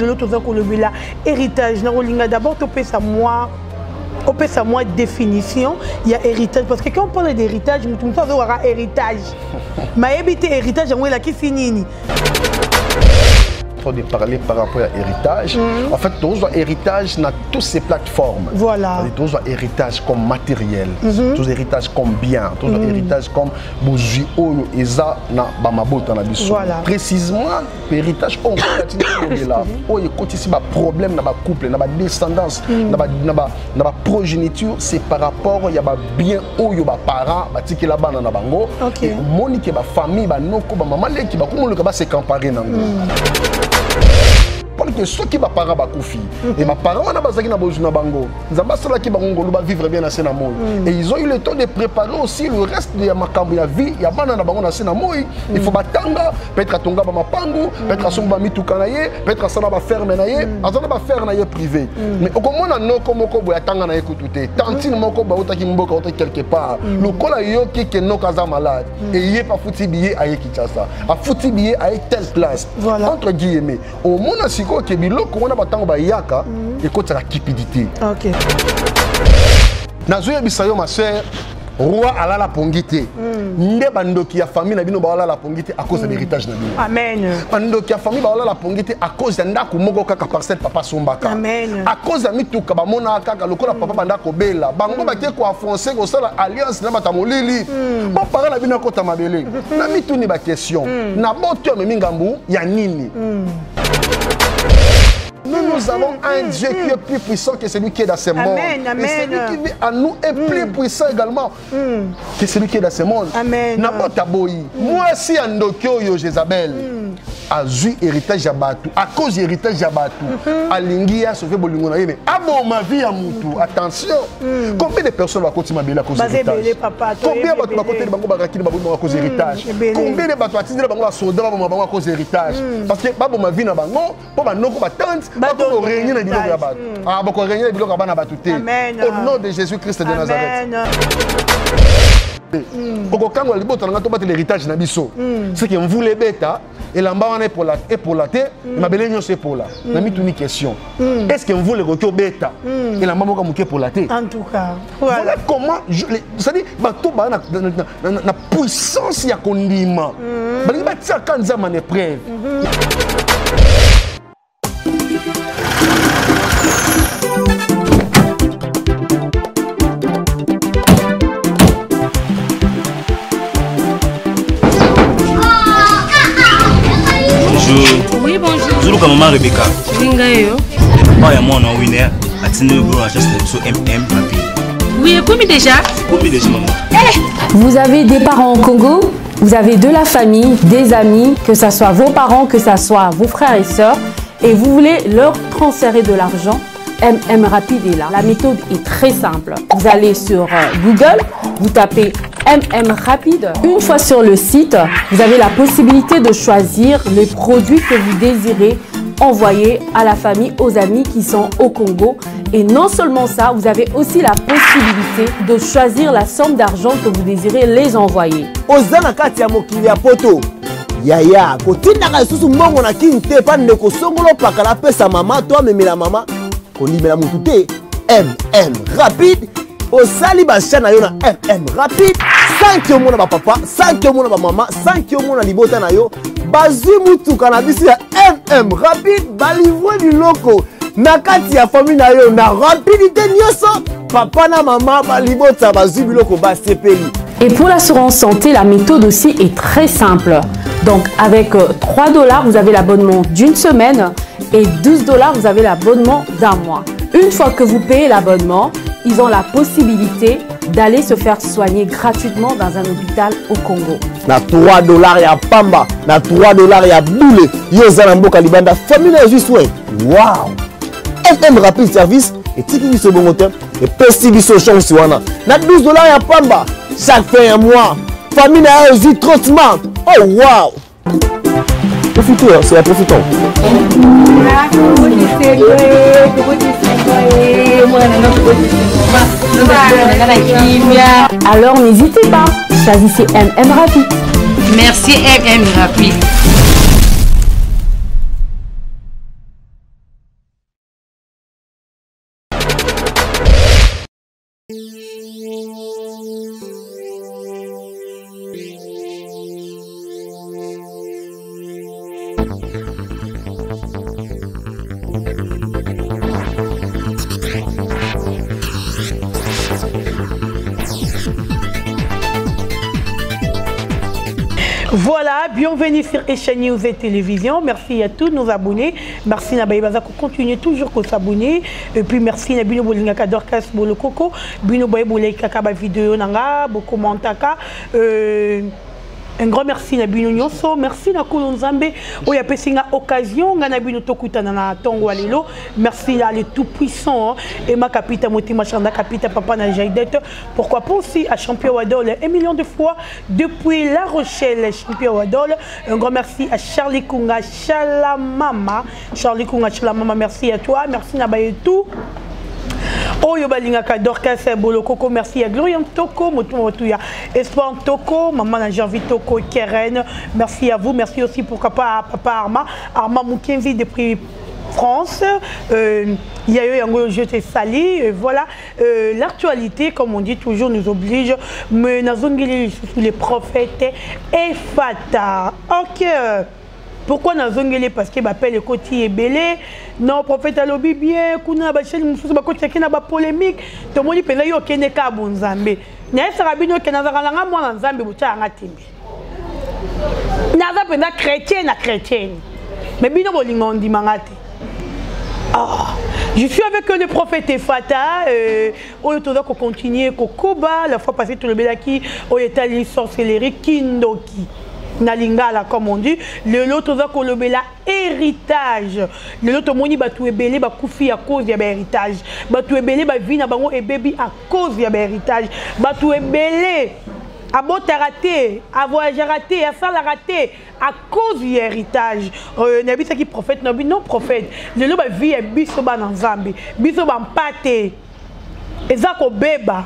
L'autre héritage, d'abord tu peux savoir définition, il y a héritage parce que quand on parle d'héritage, tout le monde aura héritage. Mais éviter héritage, on est là qui finit. De parler par rapport à héritage. En fait, tous héritage dans toutes ces plateformes. Voilà. Tous héritage comme matériel, tous héritage comme bien, tous héritage comme boujou et ça na bamabota na biso. Précisément, héritage on continue là. Oh, il continue ba problème na ba couple, na ba descendance, na ba progéniture, c'est par rapport il y a ba bien ou yo ba parents, ba tiki la bana na bango. Et monique ba famille, ba noko ba maman qui ba comment le ba se comparer nango. Parce que ceux qui va parents bakufi et ma parents na bazaki na bozuna bango nzamba sala ki bango ba vivre bien na sena moi et ils ont eu le temps de préparer aussi le reste de ya makambo ya vie ya bana na bango na sena moi il faut batanga peut-être atonga ba mapangu peut-être asomba mituka na ye peut-être asana ba ferme na ye azana ba faire na ye privé mais okomona noko moko boya tanga na ye kutute tantine moko ba utaki mboka utaki quelque part le kola yoki ke noko aza malade et yé pas fouti billet à Kinshasa a fouti billet à telle place entre guillemets au mona que biloko wana batango ba yaka ekota la cupidité. OK. Nazoya bisayo ma sœur roi ala la pongité. Nde bandoki ya famille na bino ba ala la pongité à cause de l'héritage na bino. Amen. Bandoki ya famille ba ala la pongité à cause de ndako moko kaka parcelle papa sombaka. Amen. À cause de mituka ba mona kaka lokola papa banda ko bela. Bango ba ke ko affoncer ko sala alliance na bata molili. Bon parent na bino ko ta mabele. Na mituni ba question. Na boto me mingambu ya nini? Nous avons un Dieu qui est plus puissant que celui qui est dans ce monde. Et celui qui vit en nous est plus puissant également que celui qui est dans ce monde. Moi, si Andokyo yo Jézabel a eu héritage à Batou, à cause de l'héritage à Batou, à Lingi a sauvé Bolingona. Mais ah bon, ma vie à Moutou, attention. Combien de personnes vont continuer à béler à cause de l'héritage? Combien de personnes vont continuer à cause de l'héritage? Combien de personnes vont à cause de l'héritage? Parce que ma vie n'a pas pour ma tante. Au nom de Jésus-Christ de Nazareth. L'héritage c'est qu'on voulait bêta et l'amba est pour la terre et ma belle c'est pour la. N'a mis une question. Est-ce qu'on voulait retour bêta et l'amba est pour la terre? En tout cas. Voilà comment c'est-à-dire bateau na puissance ya kondima. Bali ba tia kanza man épreuve. Oui, bonjour. Bonjour, maman Rebecca. Ringayo. Moi, mon nom Winner. Oui, combien déjà? Combien déjà, maman? Vous avez des parents au Congo, vous avez de la famille, des amis, que ce soit vos parents, que ce soit vos frères et sœurs, et vous voulez leur transférer de l'argent. MM Rapide est là. La méthode est très simple. Vous allez sur Google, vous tapez MM Rapide. Une fois sur le site, vous avez la possibilité de choisir les produits que vous désirez envoyer à la famille, aux amis qui sont au Congo. Et non seulement ça, vous avez aussi la possibilité de choisir la somme d'argent que vous désirez les envoyer. Ozana kati ya mokili ya poto. Yaya, kotinaka susu mbongo na kinte pa ndeko songolo pakala pesa mama to memela mama. Kondimela mutu te. MM Rapide. Osali basha na yo na MM Rapide. 5 yo mona ba papa, 5 yo mona ba mama, 5 yo mona libota na yo. Bazui mutuka na bisi ya MM Rapide balivre biloko na kati ya famille na yo na rapidité nyoso. Papa na maman balibota bazui biloko ba sepeli. Et pour l'assurance santé, la méthode aussi est très simple. Donc avec 3 $, vous avez l'abonnement d'une semaine et 12 $, vous avez l'abonnement d'un mois. Une fois que vous payez l'abonnement, ils ont la possibilité d'aller se faire soigner gratuitement dans un hôpital au Congo. Na 3 $, ya pamba, na 3 $, ya boule, yo zana mboka libanda, famille na juste soin. Wow! FM Rapide Service et tiki biso bongote et pesi biso chance wana. Na 12 $, ya pamba, chaque fin un mois. Famille na yo 30 mois. Oh wow! Profitons, c'est la profitons. Alors n'hésitez pas, choisissez MM Rapide. Merci MM Rapide. Voilà, bienvenue sur Echa News et Télévision. Merci à tous nos abonnés. Merci à Baïbaza pour continuer toujours à s'abonner. Et puis merci à Bino Bolingaka Dorcas Bolokoko. Bino Bolingaka ba vidéo nanga, beaucoup montaka. Un grand merci à Bino Nyonso, merci à Kolonzambe. Il y a une occasion, on a Bino Tokutana na Tongo Alelo. Merci à les tout-puissants et ma capita Motima Chanda capita Papa na Jaidet. Pourquoi pas aussi à Champion Wadol 1 million de fois depuis La Rochelle, Champion Wadol. Un grand merci à Charlie Kunga Chalamama. Charlie Kunga Chalamama, merci à toi, merci à Bayetou. Oyo balingaka Dorcas Bolokoko, merci à Glorian Toko, Motuya Espoir Toko, Maman na Janvier Toko Keren, merci à vous, merci aussi pour Papa Arma Moukenzi depuis France, il y a eu un jeu de sali, voilà, l'actualité, comme on dit toujours, nous oblige, mais nous avons les prophètes et Fata. Ok. Pourquoi nous avons dit parce qu'il m'appelle le côté belé? Non, prophète a lobby bien, kuna ba cheli mususu ba côté na ba polémique. To moni pena yo kene ka bonzambe. Na esa rabino kena za kalanga mwana nzambe buta nga timbi. Na za pena chrétien na chrétienne. Mais bino bolingo ndimangate. Ah, je suis avec le prophète Fata. On doit continuer Kokoba la fois passée tout le belaki au état sorcellerie Kindoki. Nalingala comme on dit, le lot la héritage. Le lot moni batu ebele ba kufi à cause de héritage. Batu ebele ba vie na bango et baby à cause de héritage. Batu ebele à bota raté, à voyager raté, à salle raté à cause du héritage. Nabi ça qui prophète, nabi non prophète. Le lot ba vie est biso ba nzambe, biso ba mpate. Ezako beba.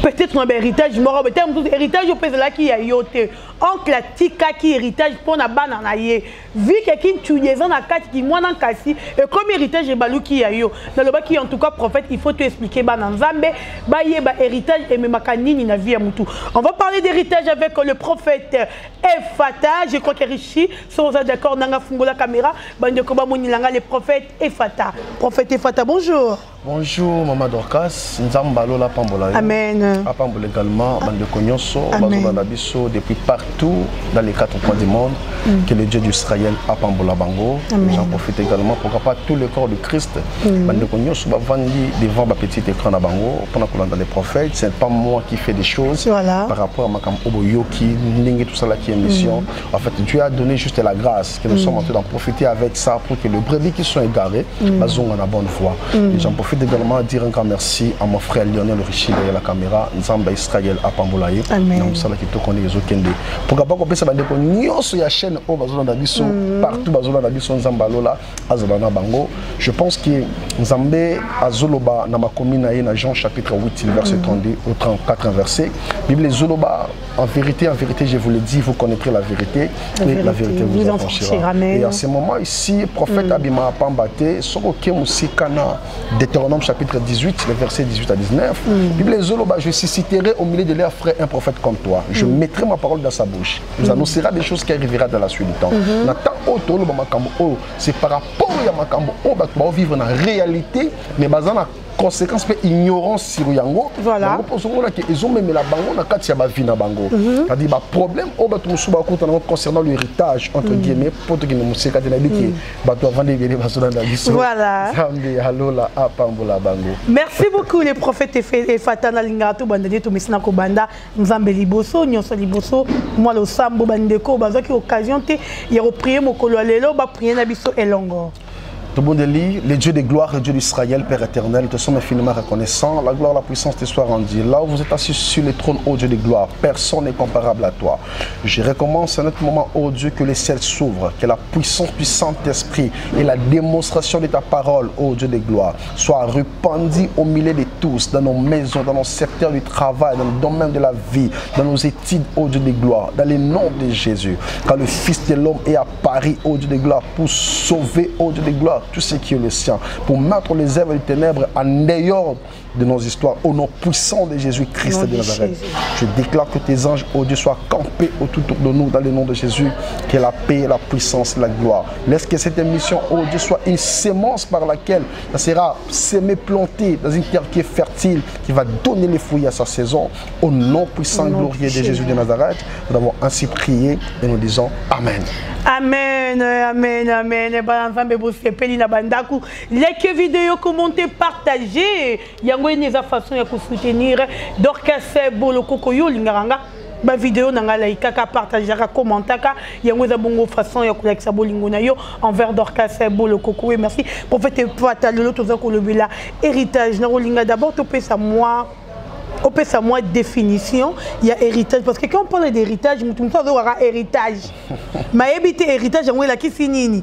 Peut-être un héritage, mais héritage au pays là qui a yoté. Oncle tika qui héritage pour na banana ye. Vu que qui liaison na kati qui moi nan kasi et comme héritage et balou qui a yo. Dans le bas qui en tout cas prophète, il faut te expliquer banan zambe, ba ye ba héritage et même makanini na vie mutu. On va parler d'héritage avec le prophète Efata. Je crois que Rishi sont d'accord nanga fungola caméra, bande ko ba monilanga le prophète Efata. Prophète Efata, bonjour. Bonjour Maman Dorcas, Nzambalo la Pambola. Amen. A Pambola également, bande Konyonso, Bazolanda Biso depuis partout dans les 4 coins du monde, que le Dieu d'Israël a Pambola Bango. J'en profite également pour pas tout le corps de Christ. Bande Konyonso, Bavandi devant ma petite écran à Bango, pendant qu'on dans les prophètes, c'est pas moi qui fais des choses par rapport à ma Oboyo qui n'ingue tout ça là qui est mission. En fait, Dieu a donné juste la grâce que nous sommes en train d'en profiter avec ça pour que les brebis qui sont égarés, bazon en la bonne voie. J'en profite également à dire un grand merci à mon frère Lionel Richi derrière la caméra, Nzamba Israël à Pambolaye. Amen. Pourquoi pas qu'on puisse avoir des cognos sur la chaîne au Bazola Nabiso, partout Bazola Nabiso, Nzambalola, Azolana Bango. Je pense que Nzambé Azoloba, dans ma commune, dans Jean chapitre 8, verset 32 au 34 verset. Bible Zoloba, en vérité, je vous le dis, vous connaîtrez la vérité, et la vérité vous affranchira. Et à ce moment ici, prophète Abima Pambate, Soroke Musikana, Deutéronome chapitre 18, les versets 18 à 19. Bible Zoloba, je susciterai au milieu de leurs frères un prophète comme toi. Je mettrai ma parole dans sa bouche. Il nous annoncera des choses qui arriveront dans la suite du temps. C'est par rapport à Makambo, on va vivre dans la réalité, mais basant la conséquence de ignorance sur Yango. Voilà. Ils ont même la bango na kati ya ba vie na bango. C'est-à-dire ba problème au batu musuba ko concernant l'héritage entre guillemets pour que nous musika de na biki batu avant de venir basona na biso. Voilà. Zambi halola apambola bango. Merci beaucoup les prophètes et Fatana Lingato bandade to misina ko banda Nzambe liboso nyonso liboso moi le sambo bandeko bazaki occasion te ya reprier mokolo lelo ba prier na biso elongo. Tout le monde est lié, le Dieu de gloire, le Dieu d'Israël, Père éternel, te sommes infiniment reconnaissants. La gloire, la puissance te soit rendue. Là où vous êtes assis sur le trône, ô Dieu de gloire, personne n'est comparable à toi. Je recommence à notre moment, ô Dieu, que les ciels s'ouvrent, que la puissance du Saint-Esprit et la démonstration de ta parole, ô Dieu de gloire, soient répandue au milieu de tous, dans nos maisons, dans nos secteurs du travail, dans le domaine de la vie, dans nos études, ô Dieu de gloire, dans le nom de Jésus. Quand le Fils de l'homme est apparu, ô Dieu de gloire, pour sauver, ô Dieu de gloire, recevoir tout ce qui est le sien, pour mettre les œuvres des ténèbres en dehors de nos histoires, au nom puissant de Jésus-Christ de Nazareth. Je déclare que tes anges, oh Dieu, soient campés autour de nous dans le nom de Jésus, que la paix, la puissance, la gloire. Laisse que cette émission, oh Dieu, soit une sémence par laquelle ça sera sémé, planté dans une terre qui est fertile, qui va donner les fruits à sa saison. Au nom puissant et glorieux de Jésus de Nazareth, nous avons ainsi prié et nous disons Amen. Amen, amen, amen. Like vidéo, commentez, partagez. Il y a une façon de soutenir Dorcas Bolokoko Lingaranga. Ma vidéo n'a like ka partager ka commenter ka yango za bongo façon ya kolekisa bolingo na yo envers Dorcas Bolokoko. Merci prophète Patalolo toza ko lobela héritage na rolinga d'abord to pesa moi. On peut sa moi définition, il y a héritage parce que quand on parle d'héritage, tout le monde aura héritage. Mais éviter héritage, on est là qui finit.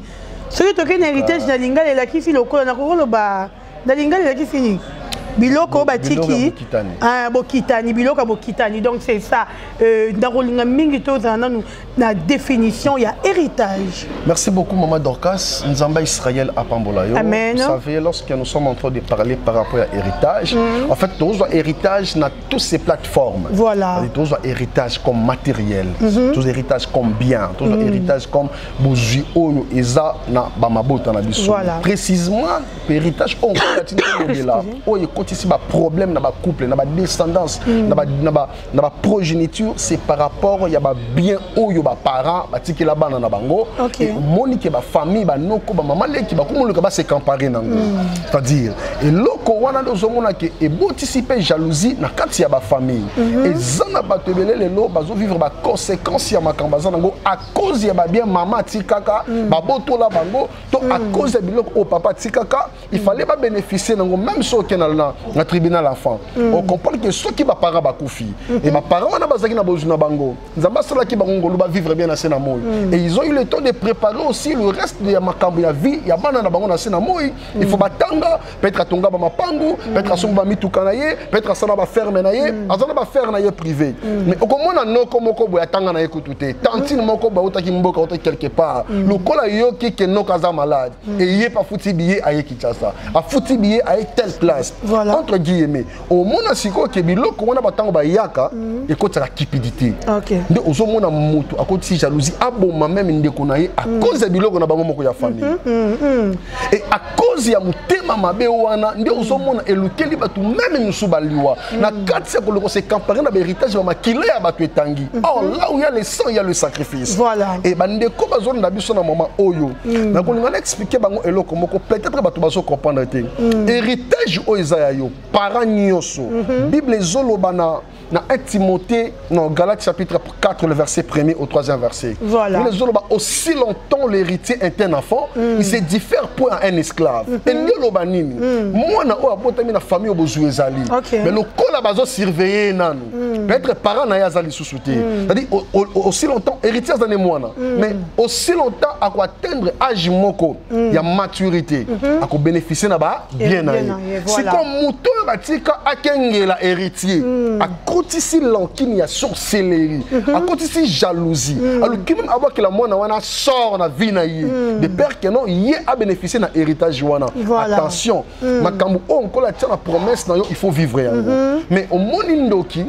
Celui qui a un héritage dans l'ingal et là qui finit le col, dans l'ingal et là qui finit. Biloko batiki bokitani biloko bokitani, donc c'est ça dans rolinga mingi to na définition il y a héritage. Merci beaucoup maman Dorcas Nzamba Israël à Pambolayo. Amen. Vous savez, lorsque nous sommes en train de parler par rapport à héritage, en fait tous héritage na toutes ces plateformes. Voilà. Tous héritage comme matériel, tous héritage comme bien, tous héritage comme bougie oyo eza na bamabota na biso. Précisément héritage on continue là. Si un problème dans le couple, dans la descendance, dans la progéniture, c'est par rapport à bien où les parents, qui là bas dans la bango, et monique la famille, la noko, la maman qui va comment le gars se comparer dans. C'est-à-dire, et loko wana dozo mona qui est anticiper jalousie na kati ya ba famille. Et zana ba tebele le lo bazo vivre ba conséquences ya makambaza nango à cause ya ba bien maman tikaka, ba boto la bango, to à cause ya biloko au papa tikaka, il fallait pas bénéficier nango même so kenalna na tribunal l'enfant. On comprend que ceux qui va parents ba koufi et ma parents na bazaki na bozuna bango. Nzamba sala ki bango ba vivre bien na sena moi. Et ils ont eu le temps de préparer aussi le reste de makambo ya vie, ya bana na bango na sena moi. Il faut batanga, peut-être atonga ba mapangu, peut-être asomba mituka ye, peut-être asana ba ferme na ye, asana ba faire na ye privé. Mais au komona no komoko boya tanga na ye kutute. Tantine moko ba otaki mboka otaki quelque part. Le kola yo ki ke no kaza malade et yé pas fouti billet à Kinshasa. A fouti billet à telle place. Entre guillemets, au monde siko ke biloko wana batango ba yaka et côté la cupidité. De ozo mona moto à côté jalousie aboma même ndeko na ye à cause de biloko na bango moko ya famille. Et à cause ya mutema mabe wana nde ozo mona elukeli batu même musuba liwa. Na katse ko loko se campagne na héritage ba makile ya batu etangi. Oh là où il y a le sang, il y a le sacrifice. Voilà. Et bande ko bazone na biso na moment oyo. Na ko linga expliquer bango eloko moko peut-être batu bazo comprendre te. Héritage o ezaya yo parents nyoso. Bible zoloba na 1 Timothée, non, Galates chapitre 4, le verset 1er au 3e verset. Voilà. Les zoloba aussi longtemps l'héritier est un enfant, il se diffère pour un esclave. Et nyoloba nini. Moi na o abotami na famille obozu ezali. Mais le kola bazo surveiller nanu. Peut-être parents na yazali sousouté. C'est-à-dire aussi longtemps héritier dans les mois mais aussi longtemps à quoi atteindre âge moko, il y a maturité, à quoi bénéficier na ba bien na. C'est comme mouton batika akengela héritier. À côté si l'enquête y a sorcellerie, à côté si jalousie. Alors qui même avoir que la moine wana sort na vie na yé. De père que non yé a bénéficié na héritage wana. Attention, makambu on kola tient la promesse na yo il faut vivre. Mais au monindoki,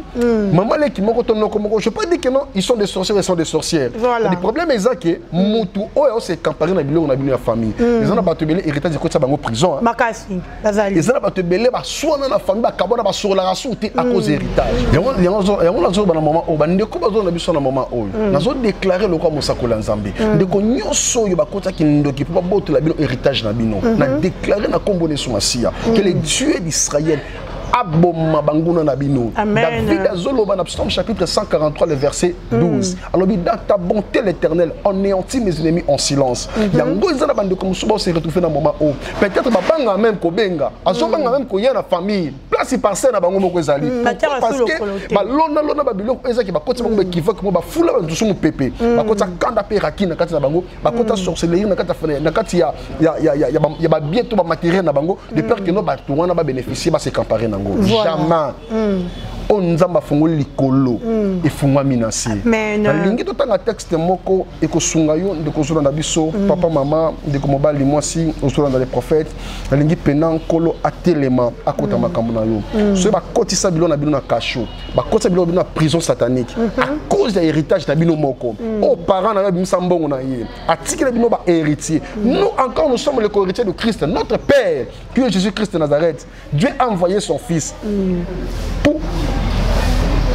maman les qui moko tono komoko, je peux pas dire que non ils sont des sorciers, ils sont des sorcières. Le problème est ça que mutu o se comparer na biloko na bino ya famille. Ils ont battu belé héritage de côté bango prison. Makasi, bazali. Ils ont battu belé ba soin na famille ba kabona ba sur la rasoute à cause héritage. Yango nazo bana moment o bande ko bazo na biso na moment o. Nazo déclarer le quoi Mosakula Nzambe. Ndeko nyonso yo bakota ki ndoki po boto la bino héritage na bino. Na déclarer na kombo ne sumasia que les dieux d'Israël aboma banguna na bino. David azoloba na Psaume chapitre 143 le verset 12. Alors dans ta bonté l'Éternel anéantit mes ennemis en silence. Yango ezana bande comme souvent se retrouver dans moment où peut-être babanga même ko benga azobanga même ko ya na famille place passer na bango moko ezali parce que ba lona ba biloko ezaki ba koti bango kifa ko ba fula ba tusumu pepe ba kota kanda pe rakina kati na bango ba kota sorcellerie na kati ya ba bientôt ba matériel na bango de peur que no ba tuwana ba bénéficier ba se comparer nango jamais. on nzamba fungoli likolo et fungwa minasi na lingi to tanga texte moko e ko sunga yo ndeko zula na biso papa mama ndeko mobali mwasi osula na les prophètes na lingi penang kolo atelema akota makambo na yo so ba kotisa bilo na bino na kasho ba kotisa bilo na prison satanique à cause de l'héritage na bino moko o parents na bimisa mbongo na ye atikela bino ba héritier nous encore nous sommes les co-héritiers de Christ notre père qui est Jésus-Christ de Nazareth. Dieu a envoyé son fils pour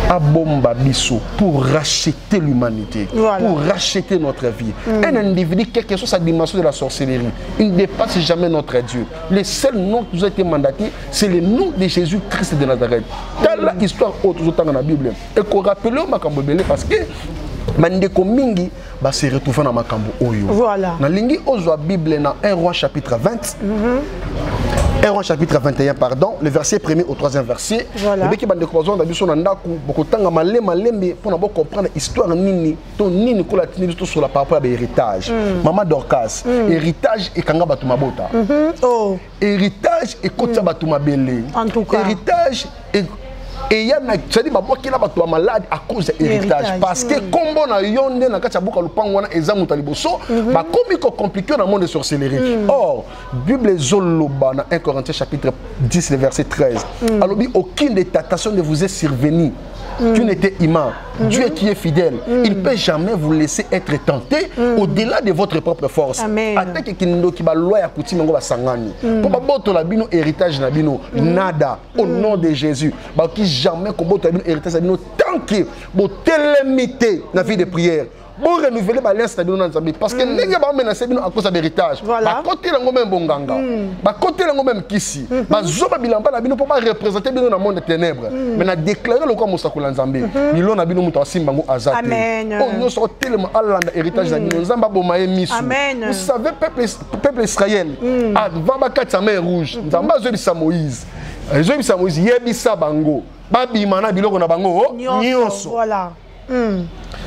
abomba biso, pour racheter l'humanité, pour racheter notre vie. Un individu, quelle que soit sa dimension de la sorcellerie, il ne dépasse jamais notre Dieu. Le seul nom qui nous a été mandaté, c'est le nom de Jésus-Christ de Nazareth. Dans l'histoire haute dans la Bible, et qu'on rappelle au Makambo Belé parce que Mandeko mingi va se retrouver dans Makambo Oyo. Voilà. Dans lingi ozo Bible dans 1 Roi chapitre 20. 1 Roi chapitre 21 pardon, le verset 1er au 3e verset. Voilà. Le qui bandeko bazon da biso na ndaku bokotanga malembe pour na comprendre histoire nini to nini ko la tini sur la par rapport à l'héritage. Maman Dorcas, héritage et kanga batu mabota. Oh. Héritage et kota batu mabele. En tout cas. Héritage et il y a des gens qui sont malades à cause de l'héritage. Parce que comme on a yonde na kacha buka lupango wana ezamu taliboso, ba komi ko compliqué dans le monde de sorcellerie. Or, Bible zoloba dans 1 Corinthiens chapitre 10 le verset 13. Alors aucune des tentations ne vous est survenue. Tu n'étais humain. Dieu qui est fidèle. Il ne peut jamais vous laisser être tenté au-delà de votre propre force. Attaque qui ba loi ya coutume ngo ba sangani. Pour ba boto la bino héritage na bino nada au nom de Jésus. Ba qui jamais ko boto la bino héritage na bino tant que bo télémité na vie de prière. Bon renouveler l'alliance parce que les gens vont menacer à cause de l'héritage. Bah côté la même bonganga, bah côté la même kisi, bah zoba bilamba la bino pour pas représenter bien dans le monde des ténèbres. Mais na déclarer le quoi Moussakula Nzambe. Ni l'on a bino muto simbango azate. Amen. Oh nous sommes tellement allant héritage na bino Nzamba bomaye misu. Amen. Vous savez peuple Israël, avant bakati mer rouge, Nzamba zobisa Moïse. Zobisa Moïse yebisa bango. Ba bimana biloko na bango nyonso. Voilà.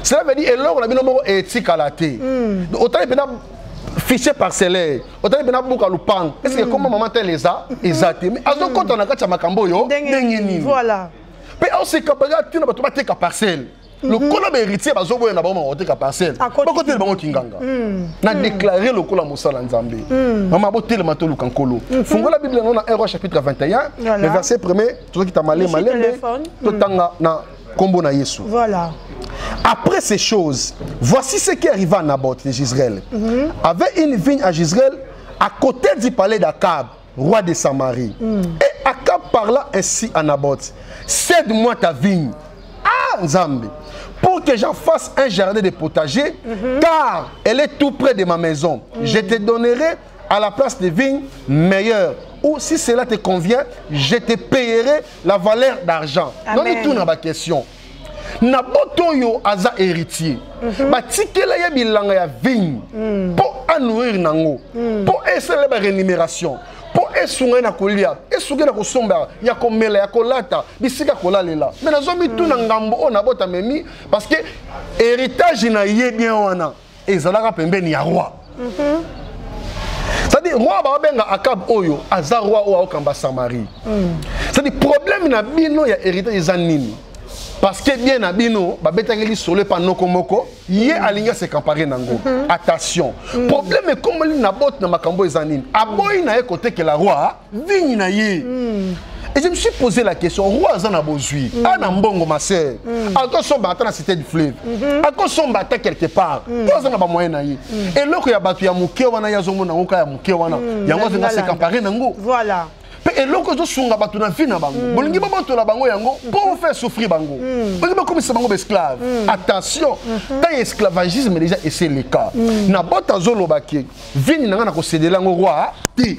Cela veut dire que éthique à la tête. Autant il y a fichier parcellaire, autant il y a beaucoup de pang. Est-ce que comment maman t'a les a exacté? Mais à ce compte on a quand ma cambo yo. Voilà. Mais on s'est capable de faire automatique à parcelle. Le col héritier va zobo na bama automatique à parcelle. Côté le bango kinganga. Na déclaré le col à Moussala Nzambe. Maman boté le manteau lukankolo. Fungo la Bible dans 1 Roi chapitre 21, le verset 1er, tout qui t'a malé tout tanga na combo na Yesu. Voilà. Après ces choses, voici ce qui arriva à Naboth de Jezreel. Avait une vigne à Jezreel à côté du palais d'Akab, roi de Samarie. Et Akab parla ainsi à Naboth: cède-moi ta vigne, Nzambe, pour que j'en fasse un jardin de potager, car elle est tout près de ma maison. Je te donnerai à la place des vignes meilleures. Ou si cela te convient, je te payerai la valeur d'argent. Donc, tout dans ma question. Naboto yo aza héritier. Batikela ya bilanga ya vigne. Pour nourrir nango. Pour essayer la rémunération. Pour esunga na kolia. Esunga na kosomba. Ya komela ya kolata. Bisika kolalela. Mais nazomi tout na ngambo o nabota memi. Parce que héritage na ye bien wana. Ezalaka pembeni ya roi. C'est-à-dire, roi Babenga Akab Oyo, Aza roi ou Aokamba Samarie. C'est-à-dire, problème na bino ya héritage zanini. Parce que bien na bino, babetangeli sur le panoko moko, yé aligna se comparer nango. Attention. Problème est comme li na bot na makambo zanini. Aboy na côté que la roi, vigne na yé. Et je me suis posé la question, roi Zana Bozui, Anambongo ma sœur, à quoi son battant dans la cité du fleuve, à quoi son battant quelque part, roi Zana ba moyen naïe. Et là qu'il y a battu ya mukewana ya zomo na ngoka ya mukewana, ya ngoka na se comparer nango. Voilà. Et là que je suis na batu na vie na bango, bolingi ba batu la bango yango pour faire souffrir bango. Bolingi ba comme ça bango esclave. Attention, dans l'esclavagisme déjà et c'est le cas. Na bota zolo baki, vini na ko céder lango roi, ti.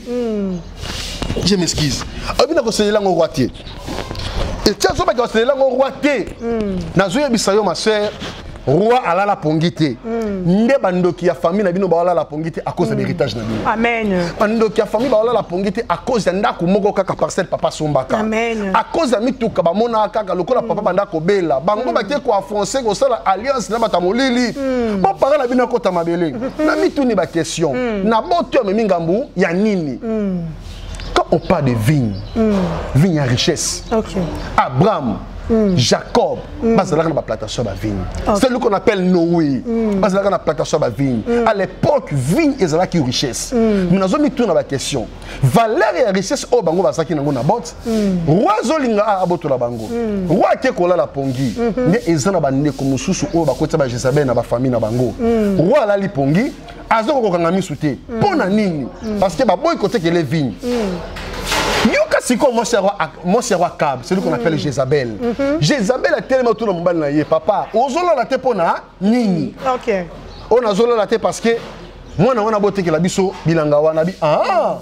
Je m'excuse. Abina ko céder lango roi ti. Et tiens zo ba ko céder lango roi ti. Na zo yebisayo ma sœur. Roi ala la pongité. Nde bandoki ya famille na bino ba ala la pongité à cause de l'héritage na bino. Amen. Bandoki ya famille ba ala la pongité à cause de ndako moko kaka parcelle papa sombaka. Amen. À cause de mituka ba mona kaka lokola papa bandako bela. Bango ba ke ko affoncer ko sala alliance na batamolili. Bon parler na bino ko tamabele. Na mituni ba question. Na boto me mingambu ya nini? Quand on parle de vigne, vigne à richesse. OK. Abraham Jacob, bazalaka na plantation ba vigne. C'est lui qu'on appelle Noé, bazalaka na plantation ba vigne. À l'époque, vigne ezalaki richesse. Mais nazo mi tourna ba question. Valeur et richesse o bango basaki nango na bot. Roi zolinga abotola bango. Roi ke kola la pongi. Mais ezana ba ndeko mususu o bakota ba Jezabel na ba famille na bango. Roi la li pongi, azoko kokanga misute. Pona nini? Parce que ba boy côté que les vignes. Yoka siko mon cher roi Cab, c'est lui qu'on appelle Jézabel. Jézabel a tellement tout le monde na yé papa. Ozolo la te pona nini. OK. On a zolo la te parce que moi na wana boté que la biso bilanga wana bi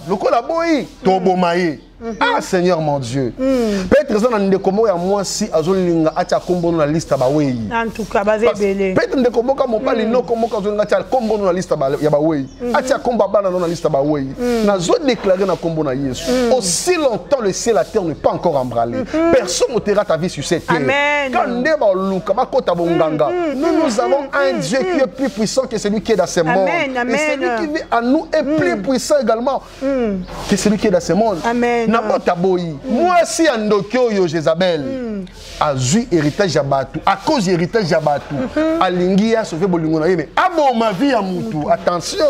lokola boy tobo maye. Ah Seigneur mon Dieu. Peut-être ça na ndekomo ya moi si azolinga acha kombo na liste ba wey. En tout cas basé belé. Peut-être ndekomo ka mo pali no komo ka zolinga acha kombo na liste ba ya ba wey. Acha kombo bana na liste ba wey. Na zo déclarer na kombo na Yesu. Aussi longtemps le ciel et la terre n'est pas encore emballé. Personne n'ôtera ta vie sur cette terre. Amen. Quand ndeba luka ba kota bonganga. Nous avons un Dieu qui est plus puissant que celui qui est dans ce monde. Et celui qui vit en nous est plus puissant également que celui qui est dans ce monde. Amen. Moi si andokyo yo Jézabel azui héritage ya batu à cause héritage ya batu alingi a sauver bolingo na yeme abo ma vie ya mutu attention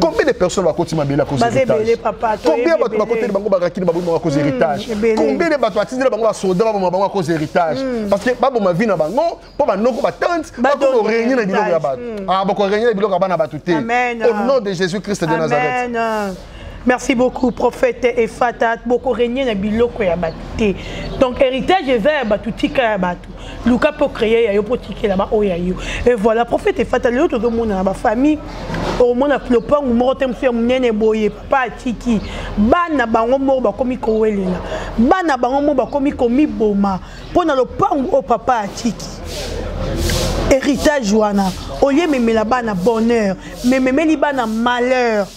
combien de personnes va continuer à cause héritage combien de côté de bango bakaki bango à cause héritage combien de batu atindela bango ba soldat bango à cause héritage parce que babo ma vie na bango po banoko ba tante bako régner na biloko ya batu bako régner na biloko ya bana batu te au nom de Jésus-Christ de Nazareth. Merci beaucoup, prophète Ephata. Beaucoup régné dans biloko ya batu. Donc héritage vers batu tika ya batu. Luka peut créer ya yo pour tiker là-bas oyayo. Et voilà, prophète Ephata le tout le monde dans ma famille. Au monde a flopant ou mortem sur mnene boye papa tiki. Bana bango mo ba komi ko welela. Bana bango mo ba komi komi boma. Pona le pango au papa tiki. Héritage wana. Au lieu de la bana bonheur, mais même bana malheur.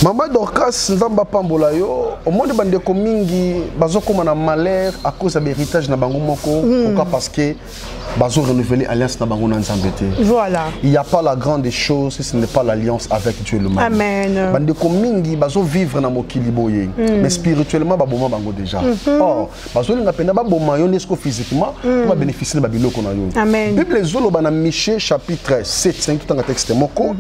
Maman Dorcas nzamba pambola yo au monde bande ko mingi bazokoma na malheur à cause de l'héritage na bango moko pourquoi parce que bazo renouveler alliance na bango na nzambete. Voilà. Il n'y a pas la grande chose si ce n'est pas l'alliance avec Dieu le même. Amen. Bande ko mingi bazo vivre na mokili boye mais spirituellement ba boma bango déjà. Or bazo linga penda ba boma yo nesko physiquement pour bénéficier ba biloko na yo. Amen. Bible zolo bana Michée chapitre 7 5 tout en texte moko.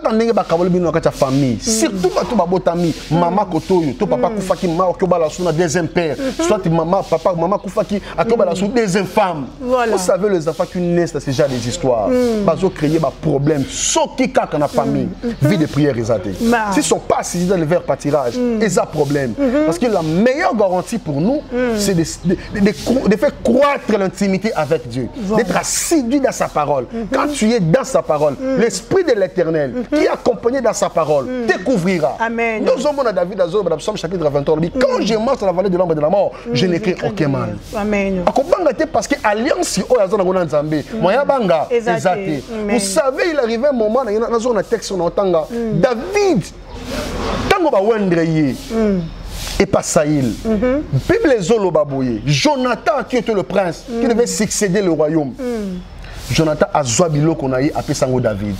Ndenge bakaboli bino kati ya famille surtout bato babotami mama kotoyo to papa kufaki mama okobala suna deuxième père soit maman papa maman kufaki akobala suna deuxième femme. Vous savez les enfants qui naissent c'est déjà des histoires bazo créer ba problème soki kaka na famille vie de prière ezate s'ils sont pas assis dans le verre pâturage ils ont problème parce que la meilleure garantie pour nous c'est de faire croître l'intimité avec Dieu d'être assidu dans sa parole quand tu es dans sa parole l'esprit de l'Éternel qui est accompagné dans sa parole découvrira. Amen. Nous sommes à David dans le psaume chapitre 23. Quand je marche dans la vallée de l'ombre de la mort, je n'ai craint aucun mal. Amen. Parce que alliance vous savez, il arrivait un moment dans un texte on entend David tango ba wendreye et pas Saïl. Bible zolo babouye. Jonathan qui était le prince qui devait succéder le royaume. Jonathan a zoa biloko na ye appelé sango David.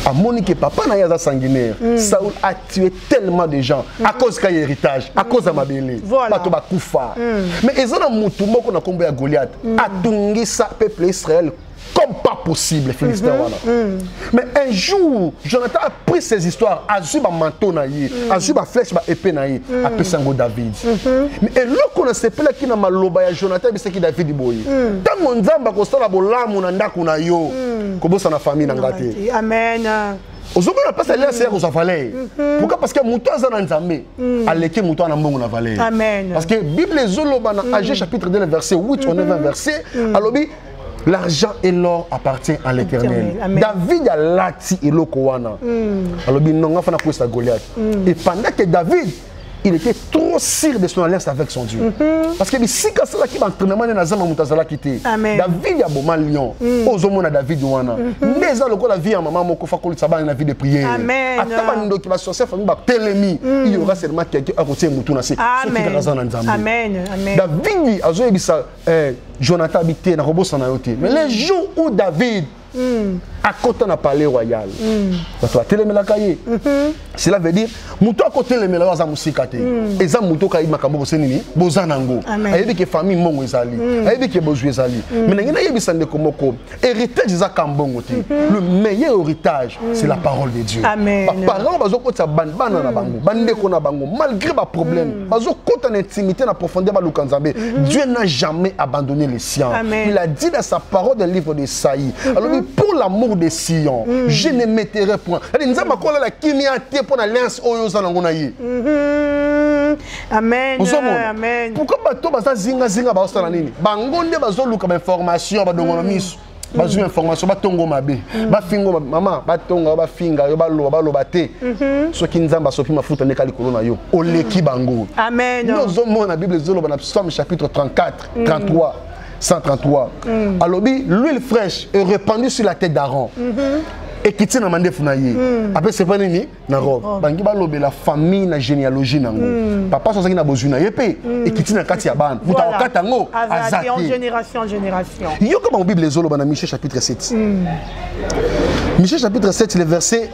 A Monique papa na yaza sanguinaire. Saoul a tué tellement de gens à cause de héritage, à cause de Mabélé. Bato ba kufa. Mais ezana mutu moko na kombo ya Goliath. Atungisa peuple Israël comme pas possible, Philistins. Mais un jour, Jonathan a pris ces histoires, a su un manteau, a su une flèche, une épée, a pris sango David. Mais lorsqu'on a sepelé qui n'a maloba Jonathan, c'est qui David boy. Tant mon zamba ko sala bolamu na ndaku na yo, ko bossa na famille na ngate. Amen. Aujourd'hui, on a pas alliance hier aux avalés. Pourquoi? Parce que Mouton a nzambe, aleke Mouton na mbongo na valé. Amen. Parce que Bible zoloba na Agé chapitre 2 verset 8, on est 20 verset, alobi l'argent et l'or appartient à l'Éternel. David a lati et l'okowana. Alors, il n'a pas fait Goliath. Et pendant que David, il était trop sûr de son alliance avec son Dieu. Parce que si quand c'est là qui va entraînement dans Zama Moutazala quitté, David a beau mal lion. Aux hommes de David wana. Mais ça le la vie à maman moko fa ko sabana na vie de prière. Amen. Ataba qui va sortir famille ba telemi, il y aura seulement quelqu'un à côté mutu na se. Amen. Amen. David a zo ebisa Jonathan habité na robo sana yote. Mais les jours où David à côté na palais royal. Parce que telemelaka ye. Cela veut dire muto à côté telemelaka za musika te. Eza muto ka imakambo bosenini bozanango. Ayebi ke famille mongo ezali. Ayebi ke bozu ezali. Mais ngina yebisa ndeko moko héritage za kambongo te. Le meilleur héritage c'est la parole de Dieu. Amen. Parents bazoko tsa bana na bango, bandeko na bango malgré ba problème. Bazoko ta intimité na profondeur ba lukanzambe. Dieu n'a jamais abandonné les siens. Il a dit dans sa parole dans le livre de Saïe. Alors pour l'amour de Sion, je ne mettrai point. Nzamba kola la kimia te pour l'alliance oyo za ngona ye. Amen. Amen. Pourquoi bato baza zinga ba osala nini? Bangonde bazo luka ba information ba dongono miso. Bazo information ba tongo mabe. Ba fingo maman ba tonga ba finga yo ba loba te. So ki nzamba sopi mafuta ne kali kolona yo. Oleki bango. Amen. Nous sommes la Bible zolo dans Psaume chapitre 34, 33. 133. Alors, l'huile fraîche est répandue sur la tête d'Aaron. Et qui tient à mande funaye. Après, c'est pas nini, na robe. Bangi ba lobe la famille, la généalogie nango. Papa son na bozuna yepe. Et qui tient à kati aban. Vous ta katango. Azati en génération en génération. Yo comme en Bible zolo dans Michée chapitre 7. Michée chapitre 7, le verset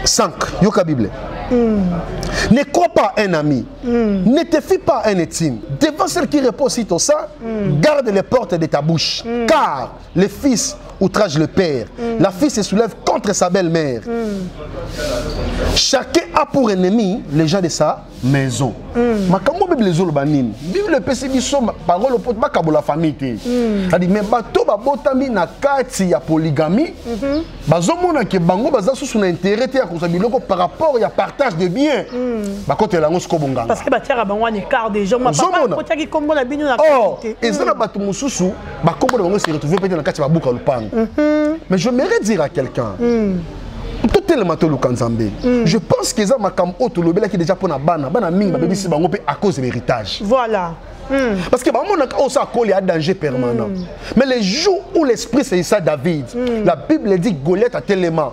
5. Yo ka Bible. Ne crois pas un ami, ne te fie pas un intime. Devant celle qui repose sur ton sein, garde les portes de ta bouche. Car le fils outrage le père, la fille se soulève contre sa belle-mère. Chacun a pour ennemi les gens de sa maison. Makambo Bible zolo banine. Bible pesi biso parole pot ba kabola famille te. C'est-à-dire mais bato ba botami na kati ya polygamie. Bazomona ke bango baza susu na intérêt te ya kosabiloko par rapport ya partage de biens. Ba kote la ngosko bonganga. Parce que ba tiara bango en écart des gens. Ma papa ko tiaki kombo na bino na kati. Et ça na bato mususu ba kombo na bango se retrouver peut-être na kati ba buka lupango. Mais je m'aimerais dire à quelqu'un. Je pense que ça m'a comme autre lobby qui déjà pour na bana mingi ba bébé si bango pe à cause de l'héritage. Voilà. Parce que on s'est collé à danger permanent. Mais les jours où l'esprit c'est ça David, la Bible dit Goliath a tellement.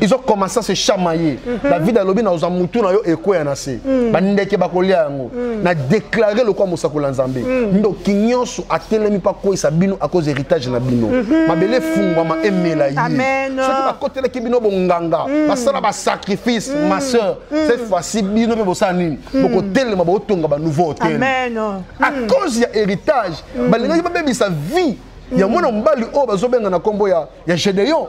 Ils ont commencé à se chamailler. David a lobby na ozamutu na yo eko ya nase. Ba ndeke ba kolia yango. Na déclarer le quoi Mosakula Nzambe. Ndo kinyonso a tellement pas ko isabino à cause héritage na bino. Mabele fungwa ma emela yi. Amen. Ce qui va côté ki bino bonganga. Ba sala ba sacrifice ma sœur. Cette fois-ci bino pe bosani. Boko tellement ba otonga ba nouveau hôtel. Amen. À cause de l'héritage, il y a sa vie. Il y a mon mbali o bazobenga na kombo ya Gédéon.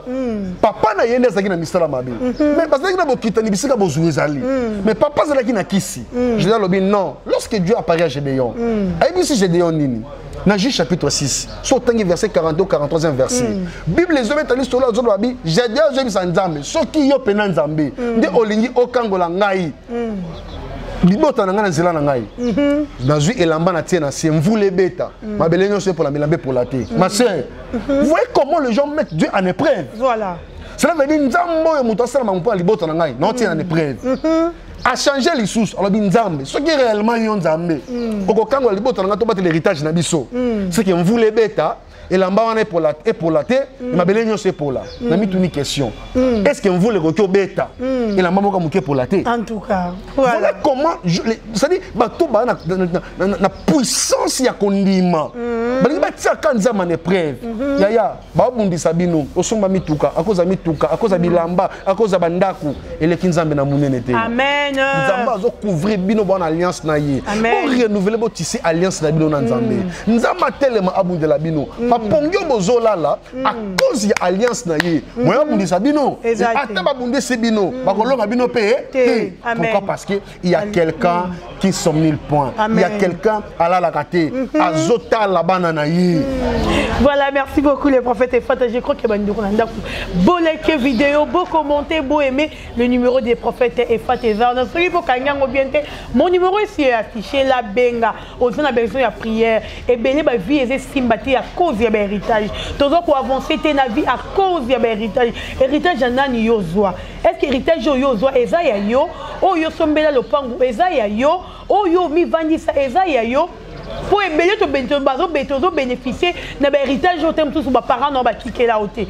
Papa na yende zaki na misala mabe. Mais parce que na bokita ni bisika bozuezali. Mais papa zalaki na kisi. Gédéon lobi non. Lorsque Dieu apparaît à Gédéon, ayi si Gédéon nini. Dans Juge chapitre 6, sautangi verset 42 43e verset. Bible les hommes tali solo zo lobi Gédéon je bisa nzambe. Soki yo pena nzambe. Nde olingi okangola ngai. Libota na ngana nzela na ngai. Nazui elamba na tie na sie mvule beta. Ma belenyo c'est pour la melambe pour la thé. Ma sœur, vous voyez comment les gens mettent Dieu en épreuve. Voilà. Cela veut dire nzambo yo muto asala mampo libota na ngai, non tie en épreuve. A changer les sous, alors bin nzambe, ce qui est réellement yon nzambe. Oko kango libota na ngato battre l'héritage na biso. Ce qui mvule beta et l'amba on est pour la thé, ma belenyo c'est pour la. Na mi tuni question. Est-ce que mvule rokyo beta et l'amba moka muke pour la thé? En tout cas. Voilà comment c'est-à-dire bato ba na puissance ya kondima. Bali ba tia kanza man épreuve. Yaya, ba bundisa bino, osomba mituka, akoza bilamba, akoza bandaku et le kinzambe na munene te. Amen. Nzamba zo couvrir bino bonne alliance na ye. Pour renouveler bo tisser alliance na bino na Nzambe. Nzamba tellement abundela bino. Pa pongyo bozola la à cause ya alliance na ye. Moya bundisa bino. Ata ba bundisa bino, ba kolonga bino pe. Pourquoi? Parce que il y a quelqu'un qui somnule point. Il y a quelqu'un à la lakaté, à zota la banana ye. Voilà, merci beaucoup les prophètes et Fata. Je crois que beau like vidéo, beau commenter, beau aimer le numéro des prophètes et Fata. Mon numéro ici est affiché, la benga. Aux gens a besoin de prière. Et bien, la vie est symbolique à cause de l'héritage. Tout ça pour avancer ta vie à cause de l'héritage. Héritage en yozoa. Est-ce que l'héritage yozoa est ça yo? Oh yo sombela le pango est ça yo? Oh yo mi vandi ça est ça yo? Pour ébélé to bénéficier de l'héritage au thème tous les parents n'ont pas cliqué là côté.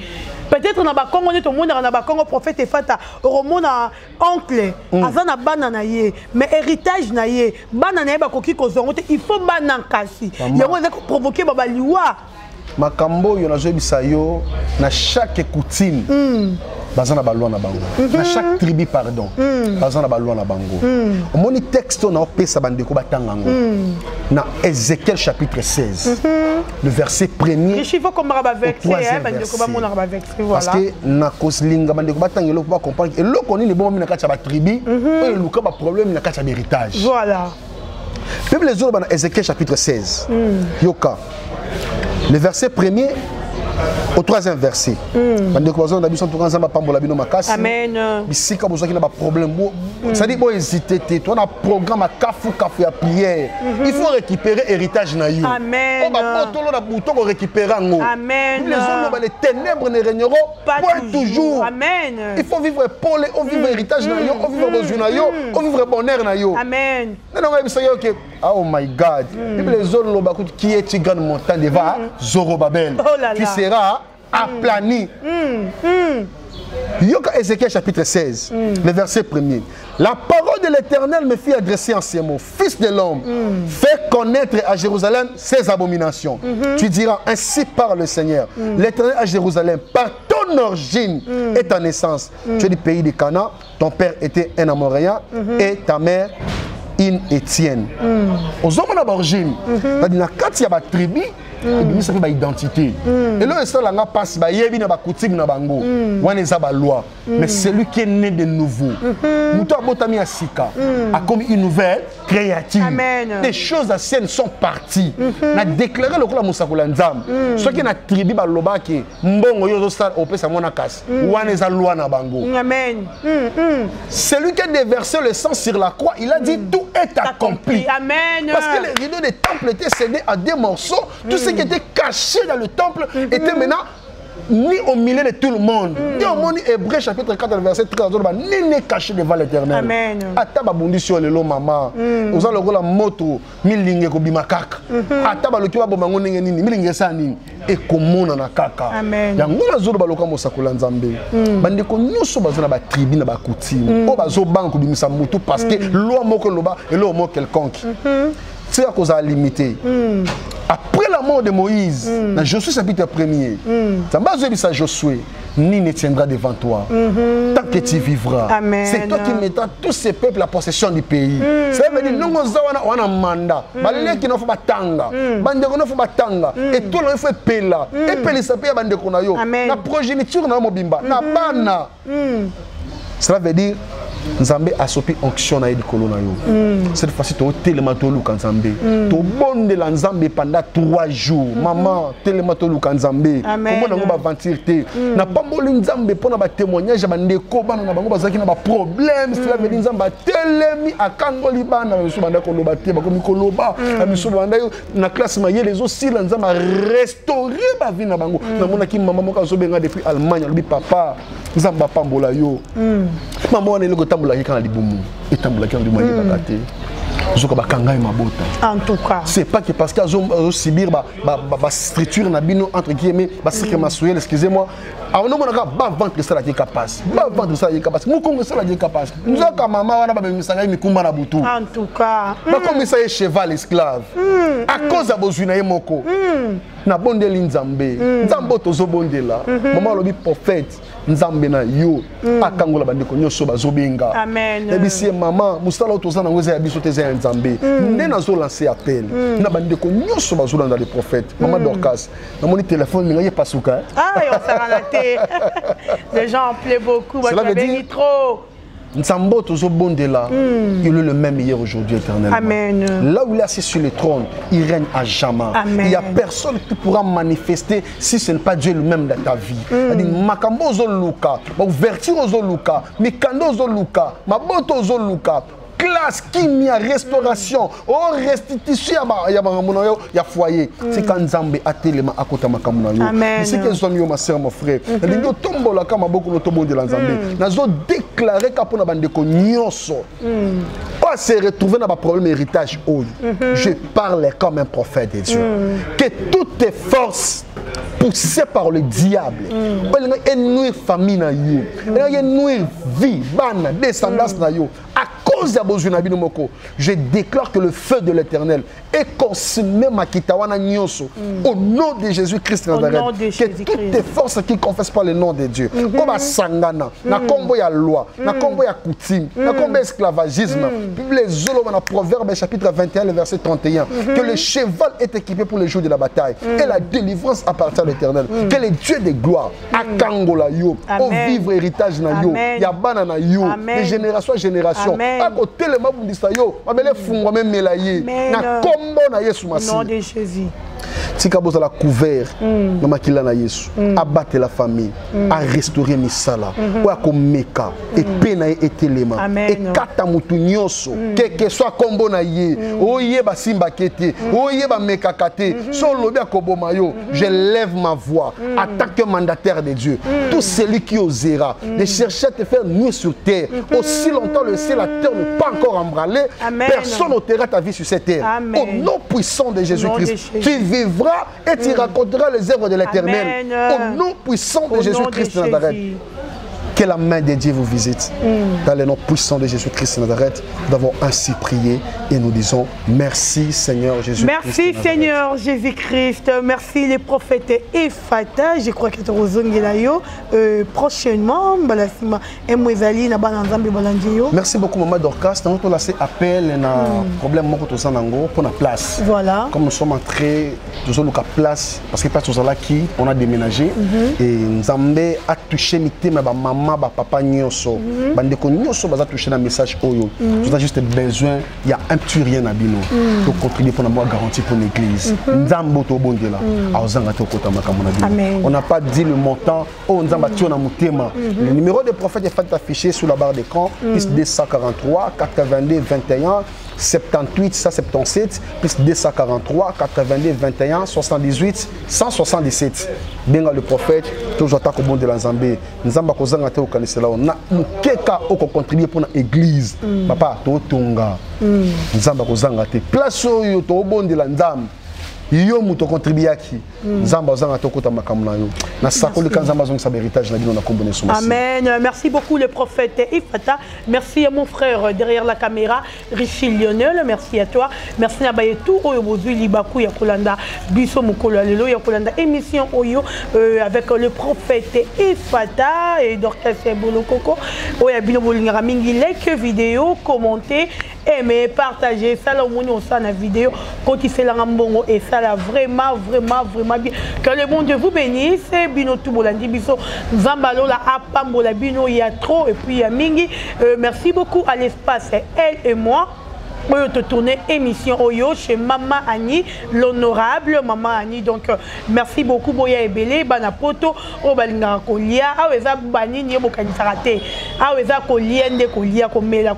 Peut-être na ba Congo tout le monde na ba Congo prophète et Fata romona oncle azana banana ye mais héritage na ye banana ba koki ko zongo il faut banana kasi. Il y a provoquer baba liwa. makambo yo nazo bisa yo na chaque coutume bazana balwa na bango na chaque tribu pardon bazana balwa na bango omoni texte na opesa bandeko batangango na Ézéchiel chapitre 16 le verset 1er il faut comme avec bandeko ba mona avec voilà parce que na koslinga bandeko batangelo pour comprendre et loko ni bon na kati ya ba tribu et luka ba problème na kati ya héritage voilà Bible les autres dans Ézéchiel chapitre 16 yoka le verset 1er au 3e verset. Bandeko bazona biso to kanza pambola bino makasi. Amen. Bisika bozaki na ba problème. Ça dit bon hésiter toi na programme kafu ya prière. Il faut récupérer héritage na yo. Amen. On va potolo na bouton ko récupérer ngo. Amen. Les hommes les ténèbres ne régneront pas toujours. Amen. Il faut vivre Paul, on vivre héritage na yo, on vivre besoin na yo, on vivre bonheur na yo. Amen. Non non bisa yo que oh my God. Les hommes lo bakut qui est une grande montagne devant Zorobabel. Qui sera aplani. Yoka Ézéchiel chapitre 16, le verset 1er. La parole de l'Éternel me fit adresser en ces mots. Fils de l'homme, fais connaître à Jérusalem ses abominations. Tu diras, ainsi parle le Seigneur. L'Éternel à Jérusalem, par ton origine et ta naissance. Tu es du pays de Canaan, ton père était un Amoréen et ta mère une Étienne. Aux hommes d'origine, dans la carte, il y a des tribus. Et ça fait identité. Et là, ça là passe, il y a une coutume na bango. On est à loi. Mais celui qui est né de nouveau, Moutou Abotami Asika a commis une nouvelle créature. Les choses anciennes sont parties. On a déclaré le coup la Moussakula Nzam. Ce qui est na tribu baloba qui mbongo yo star opé sa monakas. On est à loi na bango. Amen. Celui qui a déversé le sang sur la croix, il a dit tout est accompli. Amen. Parce que les rideaux des temples étaient cédés à des morceaux. Tout ce qui était caché dans le temple était maintenant mis au milieu de tout le monde. Et au monde Hébreu chapitre 4 verset 13, ni n'est caché devant l'Éternel. Amen. Ataba bondi sur le lo mama. Oza le la moto milinge ko bimakaka. Ataba lo kiba bomango nenge nini milinge sa nini e komona na kaka. Amen. Ya ngona zolo baloka mosakula nzambe. Bande ko nyoso bazana ba tribu na ba coutume. O bazo banko bimisa mutu parce que loi moko loba et loi moko quelconque. C'est à cause de la limité. Après la mort de Moïse, dans Josué chapitre 1er, Josué, ni ne tiendra devant toi. Tant que tu vivras. C'est toi qui mettras tous ces peuples à la possession du pays. Ça veut dire que nous avons un mandat. Qui ne faut pas tanga. Et tout le monde fait pela. Et pela ça paye à bande konayo. La progéniture na mobimba. Na bana. Cela veut dire Nzambe a sopi onction na yedikolo na yo. Cette fois-ci to tellement to luka Nzambe. To bonde la Nzambe pendant 3 jours. Maman tellement to luka Nzambe. Comment na ba aventure te. Na pamboli Nzambe pona ba témoignage ba ndeko bana na bango bazaki na ba problème. Cela veut dire Nzambe telemi akangoli bana biso banda ko loba te ba ko mikoloba. Na biso banda yo na classe ma ye les aussi la Nzambe restaurer ba vie na bango. Na mona ki maman mo ka zo benga depuis Allemagne lobi papa Nzambe pambola yo. Maman ne le tambola qui quand libumu et tambola qui on demande bakate zoka bakanga mabota en tout cas c'est pas que parce qu'ils ont subir ba structure na bino entre guillemets ba secret mensuel excusez-moi a no monaka ba ventre ça la qui capable ba ventre ça la qui capable mu kongo ça la qui capable nzoka mama wana ba misanga mikumba na butu en tout cas ba comme ça cheval esclave à cause de bozuna yemoko na bondeli Nzambe Nzambe tozo bondela maman lobi prophète Nzambe na yo akangola bandeko nyoso bazobenga amen et bisi maman musala toza na ngoza ya biso teza Nzambe ne nazo lancer appel na bandeko nyoso bazolanda les prophètes maman Dorcas na moni téléphone nga pasuka ah yo ça raté les gens en plaît beaucoup cela veut dire trop Nzambo tozo bondela il est le même hier aujourd'hui éternellement. Amen. Là où il est assis sur le trône, il règne à jamais. Amen. Il n'y a personne qui pourra manifester si ce n'est pas Dieu lui-même dans ta vie. C'est-à-dire makambo zo luka, ouverture zo luka, mikando zo luka, maboto zo luka. Classe, kimia, restauration, oh restitution, il y a foyer. C'est quand Nzambe a tellement à côté de ma Amen. C'est que je ma soeur, mon frère. Il y a tombo la kama beaucoup de tombo de Nzambe. Nazo déclaré qu'après na bande ko nyonso. Pas se retrouver dans un problème héritage. Je parle comme un prophète de Dieu. Que toutes tes forces poussées par le diable, elles nuire famille na yo, elles nuire vie, bana, descendance na yo. À cause cause ya bozuna bino moko, je déclare que le feu de l'Éternel est consumé makitawana nyonso au nom de Jésus-Christ Nazareth. Que toutes les forces qui confessent pas le nom de Dieu, comme sangana, na kombo ya loi, na kombo ya coutume, na kombo esclavagisme. Les Zolo dans Proverbe chapitre 21 le verset 31, que le cheval est équipé pour les jours de la bataille et la délivrance appartient à l'Éternel. Que les dieux de gloire akangola yo, au vivre héritage na yo, yabana na yo, de génération à génération. À côté le mabundisa yo, mabele fungwa même melaye, na kombo na Yesu Masi. Nom de Jésus. Tika boza la couvert na makila na Yesu, abattre la famille, à restaurer misala, ou ko meka et pena etelema et kata mutu nyonso, que soit kombo na ye, oye ba simba kete, oye ba meka kate, so lobi akoboma yo, je lève ma voix en tant que mandataire de Dieu. Tout celui qui osera de chercher à te faire nuire sur terre, aussi longtemps le ciel, la terre n'est pas encore emballée, personne n'ôtera ta vie sur cette terre. Au nom puissant de Jésus-Christ, tu vivras et tu raconteras les œuvres de l'Éternel. Au nom puissant de Jésus-Christ de Nazareth. Que la main de Dieu vous visite. Dans le nom puissant de Jésus-Christ de Nazareth, nous avons ainsi prié et nous disons merci Seigneur Jésus-Christ. Merci Seigneur Jésus-Christ. Merci les prophètes Ephata. Je crois que tu as prochainement. Merci beaucoup Maman Dorcas. Nous avons laissé appel un problème pour la place. Voilà. Comme nous sommes entrés, nous avons la place parce que pas tout ça qui on a déménagé et nous avons touché ma maman, papa nyonso, bandeko nyonso baza touché na message oyo. Nous avons juste besoin, il y a un petit rien à bino pour contribuer pour avoir garantie pour l'église. Nzambo to bondela, azanga to kota makamona bino. On n'a pas dit le montant, oh nzamba tio na mutema. Le numéro de prophète est affiché sur la barre d'écran, plus 243 82 21 78 177 plus 243 82 21 78 177. Benga le prophète, toujours attaque au monde de la Zambie. Nzamba kozanga te okanisela na mukeka oko contribuer pour l'église. Papa to tonga. Nzamba kozanga te. Place oyo to bon de la Nzamba. Yo muto contribuaki Nzamba zanga tokota makamuna yo na sakoli kanzamba zonga sa héritage na bino na kombone soma. Amen. Merci beaucoup le prophète Ifata. Merci à mon frère derrière la caméra Richie Lionel. Merci à toi. Merci na baye tout oyo bozui libaku ya kolanda biso mukolo lelo ya kolanda émission oyo avec le prophète Ifata et Dorcas Bolokoko oya bino bolinga mingi like vidéo commenter aimer partager ça là on ça na vidéo quand il fait la mbongo et ça là vraiment bien que le bon Dieu vous bénisse bino tout bolandi biso nzambalo la apambola bino il y a trop et puis il y a mingi merci beaucoup à l'espace elle et moi on te tourner émission Oyo chez Maman Annie, l'honorable Maman Annie. Donc merci beaucoup Boya Ebele, Banapoto, Obalinga Kolia, Aweza Bani Niebo Kanisarate, Aweza Kolia Nde Kolia Komela.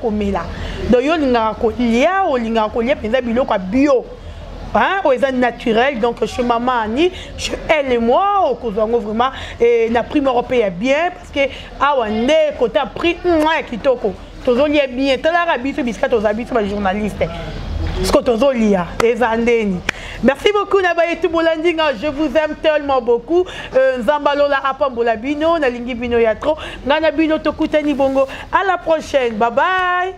Donc yo linga Kolia, o linga Kolia, penza bilo kwa bio. Hein, Aweza naturel, donc chez Maman Annie, chez elle et moi, au Kozango vraiment, et la prime européenne bien, parce que Awande, côté prix, kitoko. Tozoli est bien, t'as biscuit aux habits sur les journalistes. Ce que Tozoli a, les andeni. Merci beaucoup Nabaye tout Bolandinga, je vous aime tellement beaucoup. Nzambalo la apambola bino, na lingi bino ya trop. Ngana bino tokutani bongo. À la prochaine, bye bye.